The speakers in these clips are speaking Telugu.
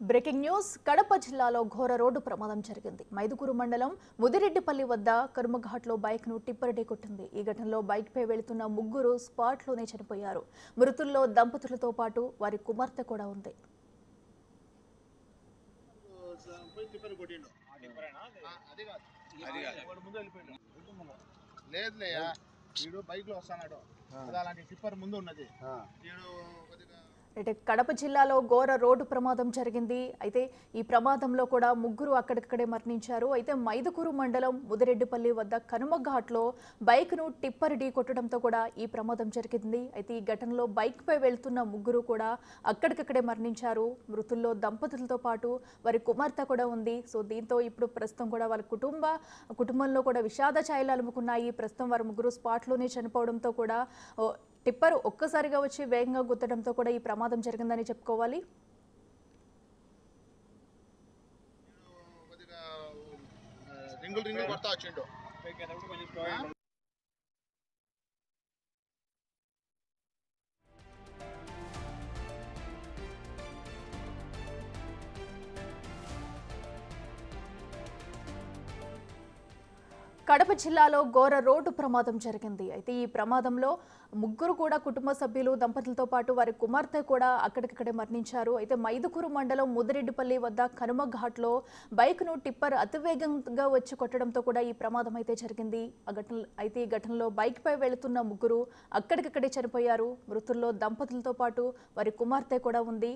బ్రేకింగ్ న్యూస్ కడప జిల్లాలో ఘోర రోడ్డు ప్రమాదం జరిగింది. మైదుకూరు మండలం ముదిరెడ్డిపల్లి వద్ద కర్మఘాట్లో బైక్ ను టిప్పర్ ఢీకొట్టింది. ఈ ఘటనలో బైక్ పై వెళుతున్న ముగ్గురు స్పాట్ లోనే చనిపోయారు. మృతుల్లో దంపతులతో పాటు వారి కుమార్తె కూడా ఉంది. కడప జిల్లాలో ఘోర రోడ్డు ప్రమాదం జరిగింది. అయితే ఈ ప్రమాదంలో కూడా ముగ్గురు అక్కడికక్కడే మరణించారు. అయితే మైదుకూరు మండలం ముదిరెడ్డిపల్లి వద్ద కనుమఘాట్లో బైక్ ను టిప్పర్ ఢీ కొట్టడంతో కూడా ఈ ప్రమాదం జరిగింది. అయితే ఈ ఘటనలో బైక్ పై వెళ్తున్న ముగ్గురు కూడా అక్కడికక్కడే మరణించారు. మృతుల్లో దంపతులతో పాటు వారి కుమార్తె కూడా ఉంది. సో దీంతో ఇప్పుడు ప్రస్తుతం కూడా వాళ్ళ కుటుంబంలో కూడా విషాద ఛాయలు అలుముకున్నాయి. ప్రస్తుతం వారి ముగ్గురు స్పాట్లోనే చనిపోవడంతో కూడా టిప్పర్ ఒక్కసారిగా వచ్చి వేగంగా గుద్దడంతో కూడా ఈ ప్రమాదం జరిగిందని చెప్పుకోవాలి. కడప జిల్లాలో ఘోర రోడ్డు ప్రమాదం జరిగింది. అయితే ఈ ప్రమాదంలో ముగ్గురు కూడా కుటుంబ సభ్యులు దంపతులతో పాటు వారి కుమార్తె కూడా అక్కడికక్కడే మరణించారు. అయితే మైదుకూరు మండలం ముదిరెడ్డిపల్లి వద్ద కనుమఘాట్లో బైక్ ను టిప్పర్ అతివేగంగా వచ్చి కొట్టడంతో కూడా ఈ ప్రమాదం అయితే జరిగింది. ఈ ఘటనలో బైక్ పై వెళుతున్న ముగ్గురు అక్కడికక్కడే చనిపోయారు. మృతుల్లో దంపతులతో పాటు వారి కుమార్తె కూడా ఉంది.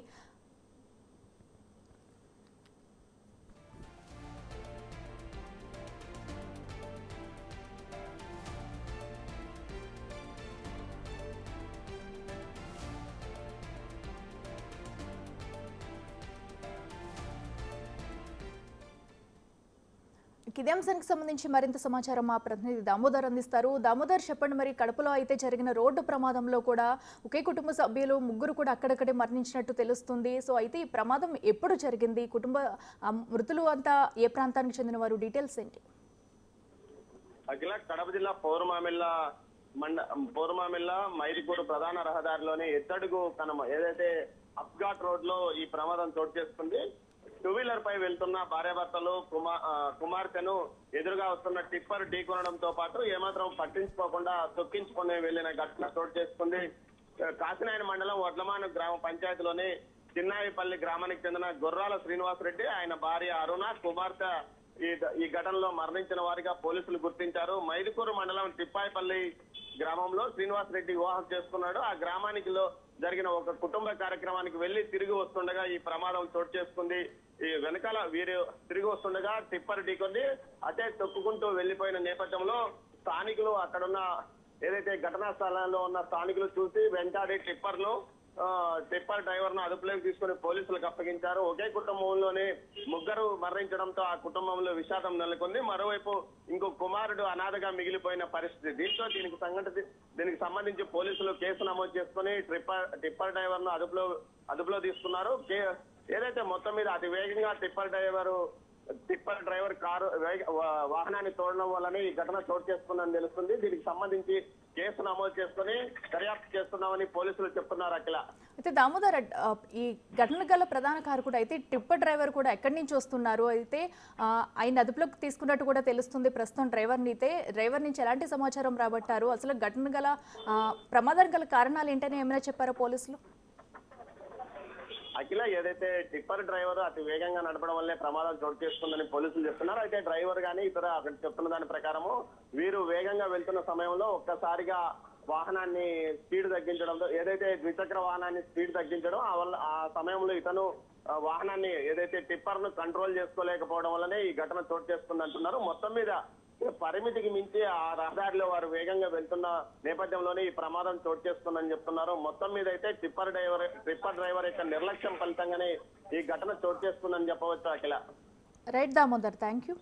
ఇదే అంశానికి సంబంధించి మరింత సమాచారం మా ప్రతినిధి దామోదర్ అందిస్తారు. దామోదర్, చెప్పండి, మరి కడపలో అయితే జరిగిన రోడ్డు ప్రమాదంలో కూడా ఒకే కుటుంబ సభ్యులు ముగ్గురు కూడా అక్కడక్కడే మరణించినట్టు తెలుస్తుంది. సో అయితే ఈ ప్రమాదం ఎప్పుడు జరిగింది? మృతులు అంతా ఏ ప్రాంతానికి చెందిన వారు? డీటెయిల్స్ ఏంటి? అఖిల, కడప జిల్లా పౌర్మామిల్ల మైదుకూరు ప్రధాన రహదారిలోని ఎత్తడుగు ఏదైతే అప్ఘాట్ రోడ్ లో ఈ ప్రమాదం చోటు చేసుకుంది. టూ వీలర్ పై వెళ్తున్న భార్యాభర్తలు కుమార్తెను ఎదురుగా వస్తున్న టిప్పర్ ఢీకొనడంతో పాటు ఏమాత్రం పట్టించుకోకుండా తొక్కించుకుని వెళ్లిన ఘటన చోటు చేసుకుంది. కాశీనాయన మండలం వడ్లమాను గ్రామ పంచాయతీలోని చిన్నాయిపల్లి గ్రామానికి చెందిన గుర్రాల శ్రీనివాసరెడ్డి, ఆయన భార్య అరుణ, కుమార్తె ఈ ఘటనలో మరణించిన వారిగా పోలీసులు గుర్తించారు. మైదుకూరు మండలం తిప్పాయిపల్లి గ్రామంలో శ్రీనివాసరెడ్డి వివాహం చేసుకున్నాడు. ఆ గ్రామానికి జరిగిన ఒక కుటుంబ కార్యక్రమానికి వెళ్లి తిరిగి వస్తుండగా ఈ ప్రమాదం చోటు చేసుకుంది. ఈ వెనకాల వీరు తిరిగి వస్తుండగా టిప్పర్ ఢీకొంది అదే తొక్కుకుంటూ వెళ్లిపోయిన నేపథ్యంలో స్థానికులు, అక్కడున్న ఏదైతే ఘటనా స్థలంలో ఉన్న స్థానికులు చూసి వెంటాడి టిప్పర్ డ్రైవర్ ను అదుపులోకి తీసుకుని పోలీసులకు అప్పగించారు. ఒకే కుటుంబంలోనే ముగ్గురు మరణించడంతో ఆ కుటుంబంలో విషాదం నెలకొంది. మరోవైపు ఇంకో కుమారుడు అనాథగా మిగిలిపోయిన పరిస్థితి. దీనికి సంబంధించి పోలీసులు కేసు నమోదు చేసుకుని టిప్పర్ డ్రైవర్ ను అదుపులో తీసుకున్నారు. ఏదైతే మొత్తం మీద అతి వేగంగా టిప్పర్ డ్రైవర్ కారు వాహనాన్ని తోడడం వల్లనే ఈ ఘటన చోటు చేసుకుందని తెలుస్తుంది. దీనికి సంబంధించి కేసు నమోదు చేసుకుని దర్యాప్తు చేస్తున్నామని పోలీసులు చెప్తున్నారు. అఖిల, అయితే దామోదర్, ఈ ఘటన గల ప్రధాన కారకుడు అయితే టిప్పర్ డ్రైవర్ కూడా ఎక్కడి నుంచి వస్తున్నారు? అయితే ఆయన అదుపులోకి తీసుకున్నట్టు కూడా తెలుస్తుంది. ప్రస్తుతం డ్రైవర్ నుంచి ఎలాంటి సమాచారం రాబట్టారు? అసలు ఘటన గల ప్రమాదం గల కారణాలు ఏంటని ఏమైనా చెప్పారా పోలీసులు? అఖిల, ఏదైతే టిప్పర్ డ్రైవర్ అతి వేగంగా నడపడం వల్లే ప్రమాదం చోటు చేసుకుందని పోలీసులు చెప్తున్నారు. అయితే డ్రైవర్ గానీ ఇతర అక్కడ చెప్తున్న దాని ప్రకారము వీరు వేగంగా వెళ్తున్న సమయంలో ఒక్కసారిగా వాహనాన్ని స్పీడ్ తగ్గించడంతో, ఏదైతే ద్విచక్ర వాహనాన్ని స్పీడ్ తగ్గించడం ఆ సమయంలో ఇతను వాహనాన్ని ఏదైతే టిప్పర్ ను కంట్రోల్ చేసుకోలేకపోవడం వల్లనే ఈ ఘటన చోటు చేసుకుంది అంటున్నారు. మొత్తం మీద పరిమితికి మించి ఆ రహదారిలో వారు వేగంగా వెళ్తున్న నేపథ్యంలోనే ఈ ప్రమాదం చోటు చేసుకుందని చెప్తున్నారు. మొత్తం మీద అయితే టిప్పర్ డ్రైవర్ యొక్క నిర్లక్ష్యం ఫలితంగానే ఈ ఘటన చోటు చేసుకుందని చెప్పవచ్చు. అఖిల, రైట్ దామోదర్, థ్యాంక్ యూ.